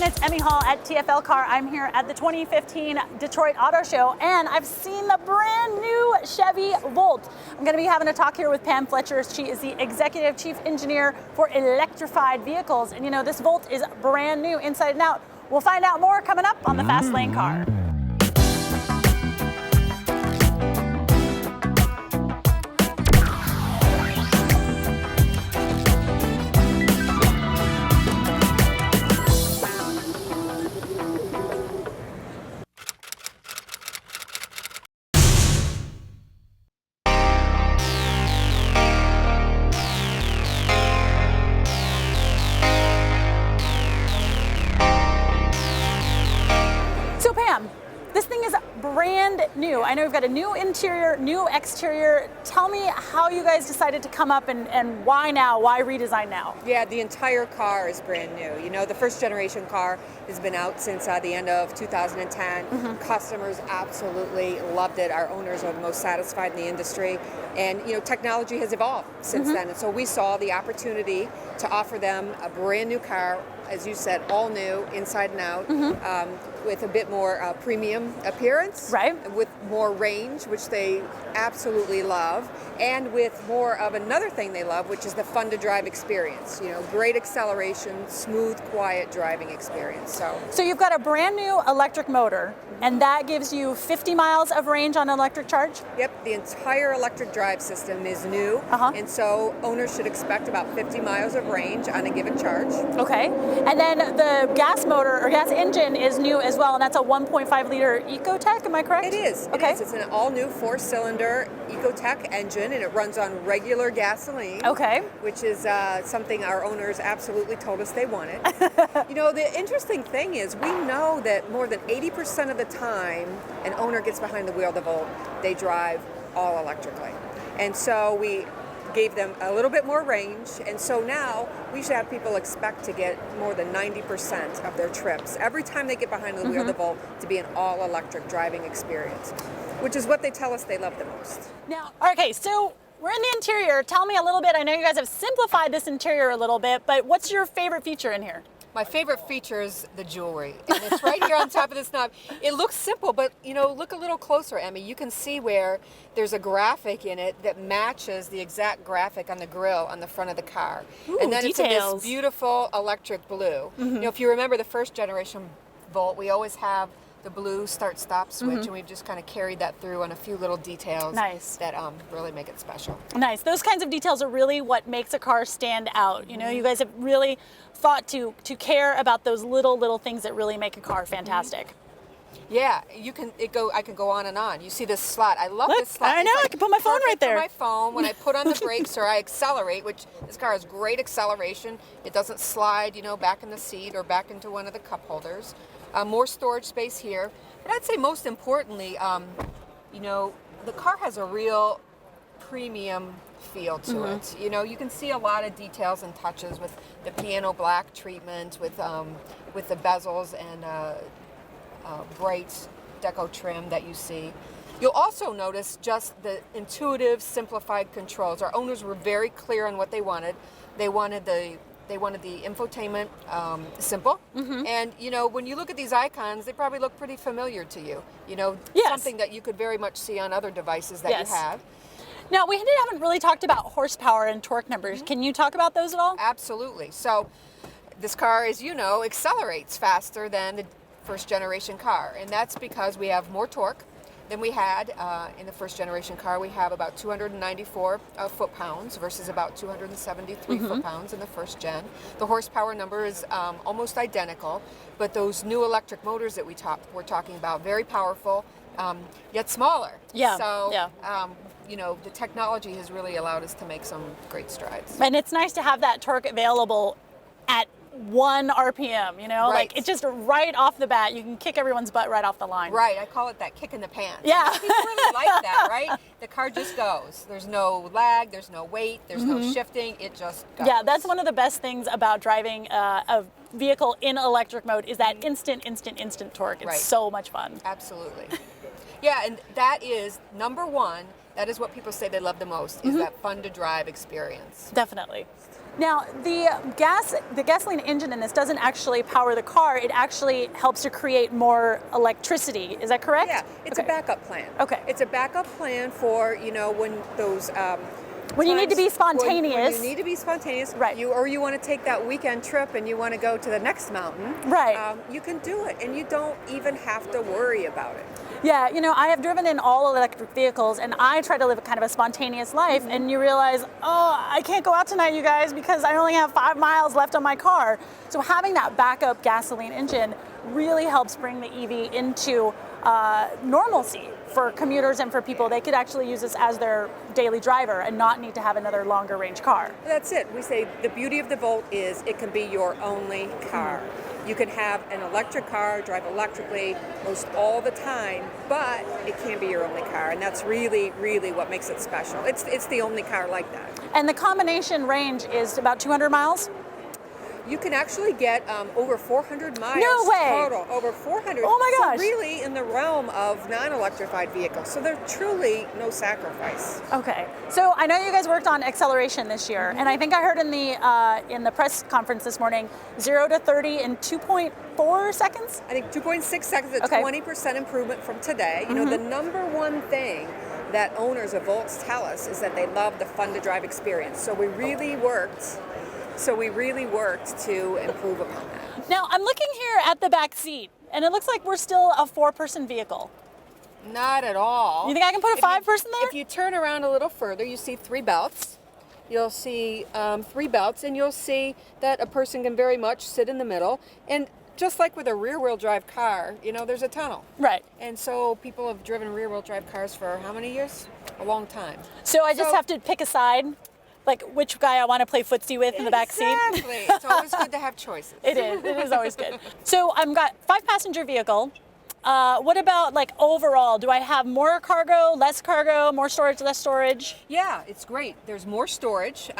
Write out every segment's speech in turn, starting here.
everyone, it's Emmy Hall at TFL Car. I'm here at the 2015 Detroit Auto Show, and I've seen the brand new Chevy Volt. I'm going to be having a talk here with Pam Fletcher. She is the Executive Chief Engineer for Electrified Vehicles. And you know, this Volt is brand new inside and out. We'll find out more coming up on the Fast Lane Car. So Pam, this thing is brand new. I know you've got a new interior, new exterior. Tell me how you guys decided to come up and why now? Why redesign now? Yeah, the entire car is brand new. You know, the first generation car has been out since the end of 2010. Customers absolutely loved it. Our owners are the most satisfied in the industry. And, you know, technology has evolved since then. And so we saw the opportunity to offer them a brand new car, as you said, all new, inside and out, with a bit more premium appearance, right? With more range, which they absolutely love, and with more of another thing they love, which is the fun to drive experience. You know, great acceleration, smooth, quiet driving experience. So you've got a brand new electric motor, and that gives you 50 miles of range on electric charge? Yep, the entire electric drive system is new, and so owners should expect about 50 miles of range on a given charge. Okay, and then the gas motor or gas engine is new as well, and that's a 1.5 liter Ecotec, am I correct? It is. Okay. It is. It's an all-new 4-cylinder Ecotec engine, and it runs on regular gasoline. Okay. Which is something our owners absolutely told us they wanted. You know, the interesting thing is we know that more than 80% of the time an owner gets behind the wheel of the Volt, they drive all electrically. And so we gave them a little bit more range, and so now we should have people expect to get more than 90% of their trips every time they get behind the wheel of the Volt to be an all-electric driving experience, which is what they tell us they love the most. Now, okay, so we're in the interior. Tell me a little bit. I know you guys have simplified this interior a little bit, but what's your favorite feature in here? My favorite feature is the jewelry, and it's right here on top of this knob. It looks simple, but you know, look a little closer, Emmy. You can see where there's a graphic in it that matches the exact graphic on the grille on the front of the car. Ooh, and then details. It's in this beautiful electric blue. You know, if you remember the first generation Volt, we always have the blue start-stop switch, and we've just kind of carried that through on a few little details that really make it special. Nice. Those kinds of details are really what makes a car stand out. You know, you guys have really thought to care about those little things that really make a car fantastic. Yeah, I can go on and on. You see this slot. I love this slot. I know, I can put my phone right there. My phone when I put on the brakes or I accelerate, which this car has great acceleration. It doesn't slide, you know, back in the seat or back into one of the cup holders. More storage space here. But I'd say most importantly, you know, the car has a real premium feel to it. You know, you can see a lot of details and touches with the piano black treatment, with the bezels and bright deco trim that you see. You'll also notice just the intuitive, simplified controls. Our owners were very clear on what they wanted. They wanted the infotainment simple, and you know, when you look at these icons, they probably look pretty familiar to you. You know, something that you could very much see on other devices that you have. Now, we haven't really talked about horsepower and torque numbers. Can you talk about those at all? Absolutely. So this car, as you know, accelerates faster than the first generation car, and that's because we have more torque than we had in the first generation car. We have about 294 foot-pounds versus about 273 foot-pounds in the first gen. The horsepower number is almost identical, but those new electric motors that we're talking about, very powerful, yet smaller. You know, the technology has really allowed us to make some great strides. And it's nice to have that torque available at 1 RPM, you know, like it's just right off the bat, you can kick everyone's butt right off the line. Right, I call it that kick in the pants. Yeah. People really like that, right? The car just goes. There's no lag, there's no weight, there's no shifting, it just goes. Yeah, that's one of the best things about driving a vehicle in electric mode is that instant torque. It's so much fun. Absolutely. Yeah, and that is number one. That is what people say they love the most, is that fun to drive experience. Definitely. Now, the gasoline engine in this doesn't actually power the car. It actually helps to create more electricity. Is that correct? Yeah, it's a backup plan. Okay. It's a backup plan for, when those when you need to be spontaneous. When you need to be spontaneous, right? Or you want to take that weekend trip and you want to go to the next mountain, right? You can do it, and you don't even have to worry about it. Yeah, I have driven in all electric vehicles, and I try to live kind of a spontaneous life, and you realize, I can't go out tonight, you guys, because I only have 5 miles left on my car. So having that backup gasoline engine really helps bring the EV into normalcy for commuters and for people. They could actually use this as their daily driver and not need to have another longer range car. That's it. We say the beauty of the Volt is it can be your only car. You can have an electric car, drive electrically most all the time, but it can be your only car, and that's really, really what makes it special. It's the only car like that. And the combination range is about 200 miles? You can actually get over 400 miles No way. total. Over 400. Oh my gosh. So really in the realm of non-electrified vehicles. So they're truly no sacrifice. Okay. So I know you guys worked on acceleration this year, and I think I heard in the press conference this morning, 0 to 30 in 2.4 seconds? I think 2.6 seconds, a 20% improvement from today. You know, the number one thing that owners of Volts tell us is that they love the fun to drive experience. So we really worked to improve upon that. Now, I'm looking here at the back seat, and it looks like we're still a 4-person vehicle. Not at all. You think I can put a 5-person there? If you turn around a little further, you see 3 belts. You'll see 3 belts, and you'll see that a person can very much sit in the middle. And just like with a rear-wheel drive car, there's a tunnel. Right. And so people have driven rear-wheel drive cars for how many years? A long time. So I just have to pick a side? Like which guy I want to play footsie with in the back seat? Exactly. It's always good to have choices. It is. It is always good. So I've got 5-passenger vehicle. What about like overall? Do I have more cargo, more storage, less storage? Yeah, it's great. There's more storage,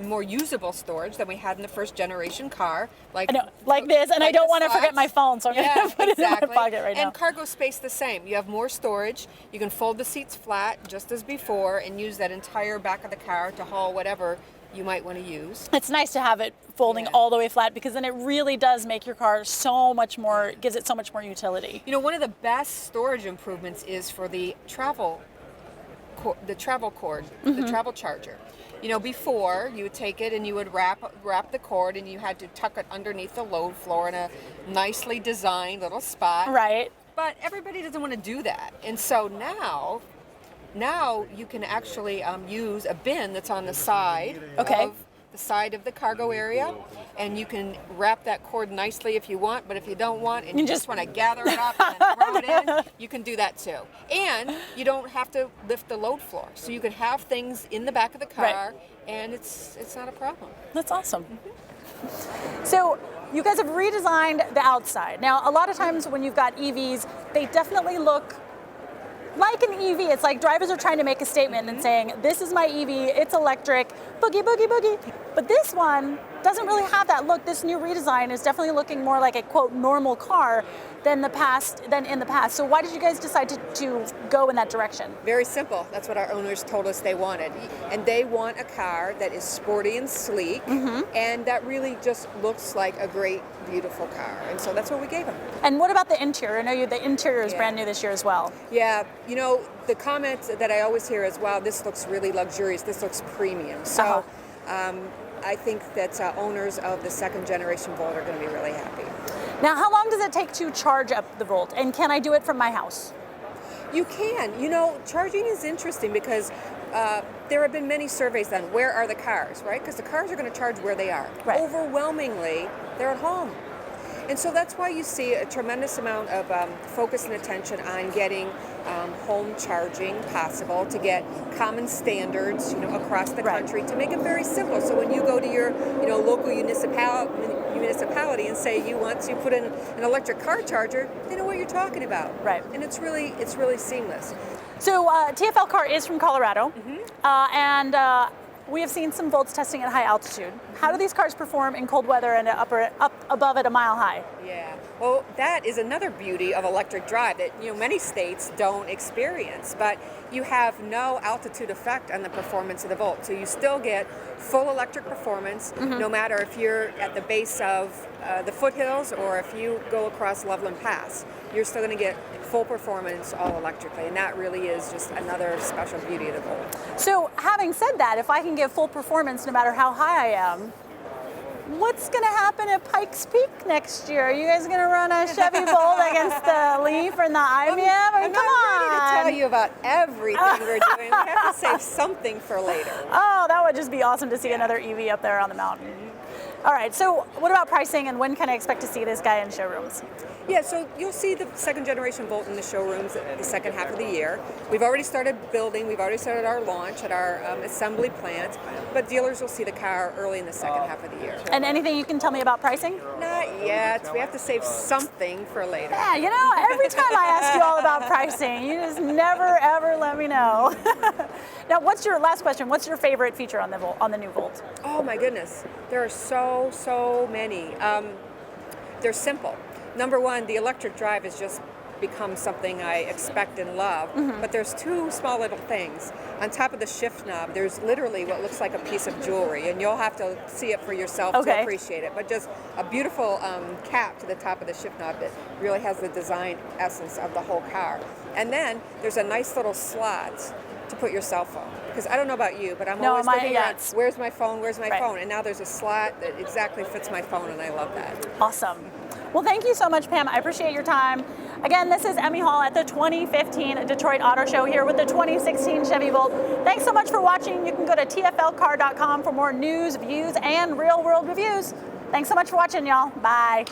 more usable storage than we had in the first generation car. Like this, and I don't want to forget my phone, so I'm going to put it in my pocket right now. And cargo space the same. You have more storage. You can fold the seats flat just as before and use that entire back of the car to haul whatever you might want to use. It's nice to have it folding all the way flat, because then it really does make your car so much more, gives it so much more utility. One of the best storage improvements is for the travel cord, the travel charger. Before you would take it and you would wrap the cord, and you had to tuck it underneath the load floor in a nicely designed little spot. Right. But everybody doesn't want to do that. And so now you can actually use a bin that's on the side of the cargo area, and you can wrap that cord nicely if you want, but if you don't want and you just want to gather it up and throw it in, you can do that too. And you don't have to lift the load floor. So you can have things in the back of the car, and it's not a problem. That's awesome. So you guys have redesigned the outside. Now, a lot of times when you've got EVs, they definitely look like an EV. It's like drivers are trying to make a statement and saying, this is my EV, it's electric, boogie, boogie, boogie. But this one doesn't really have that look. This new redesign is definitely looking more like a, quote, normal car than in the past. So why did you guys decide to go in that direction? Very simple. That's what our owners told us they wanted. And they want a car that is sporty and sleek, and that really just looks like a great, beautiful car. And so that's what we gave them. And what about the interior? I know the interior is brand new this year as well. Yeah, the comments that I always hear is, wow, this looks really luxurious, this looks premium. So I think that owners of the second generation Volt are going to be really happy. Now, how long does it take to charge up the Volt? And can I do it from my house? You can. Charging is interesting because there have been many surveys done. Where are the cars, right? Because the cars are going to charge where they are. Right. Overwhelmingly, they're at home. And so that's why you see a tremendous amount of focus and attention on getting home charging possible, to get common standards, across the country, to make it very simple. So when you go to your, local municipality and say you want to put in an electric car charger, they know what you're talking about. Right. And it's really seamless. So TFL Car is from Colorado, and we have seen some Volts testing at high altitude. How do these cars perform in cold weather and up above at a mile high? Yeah, well, that is another beauty of electric drive that many states don't experience, but you have no altitude effect on the performance of the Volt. So you still get full electric performance, no matter if you're at the base of the foothills or if you go across Loveland Pass. You're still going to get full performance all electrically, and that really is just another special beauty of the Volt. So having said that, if I can get full performance no matter how high I am, what's going to happen at Pikes Peak next year? Are you guys going to run a Chevy Volt against the Leaf and the IBM? I'm not ready to tell you about everything we're doing. We have to save something for later. Oh, that would just be awesome to see another EV up there on the mountain. All right, so what about pricing, and when can I expect to see this guy in showrooms? Yeah, so you'll see the second generation Volt in the showrooms the second half of the year. We've already started building, we've already started our launch at our assembly plant, but dealers will see the car early in the second half of the year. And anything you can tell me about pricing? Not yet. We have to save something for later. Yeah, every time I ask you all about pricing, you just never ever let me know. Now, what's your last question? What's your favorite feature on the new Volt? Oh my goodness, there are so many. They're simple. Number one, the electric drive has just become something I expect and love, but there's two small little things. On top of the shift knob, there's literally what looks like a piece of jewelry, and you'll have to see it for yourself to appreciate it, but just a beautiful cap to the top of the shift knob that really has the design essence of the whole car. And then there's a nice little slot to put your cell phone. Because I don't know about you, but I'm always looking at where's my phone, and now there's a slot that exactly fits my phone, and I love that. Awesome. Well, thank you so much, Pam. I appreciate your time. Again, this is Emmy Hall at the 2015 Detroit Auto Show here with the 2016 Chevy Volt. Thanks so much for watching. You can go to tflcar.com for more news, views, and real-world reviews. Thanks so much for watching, y'all. Bye.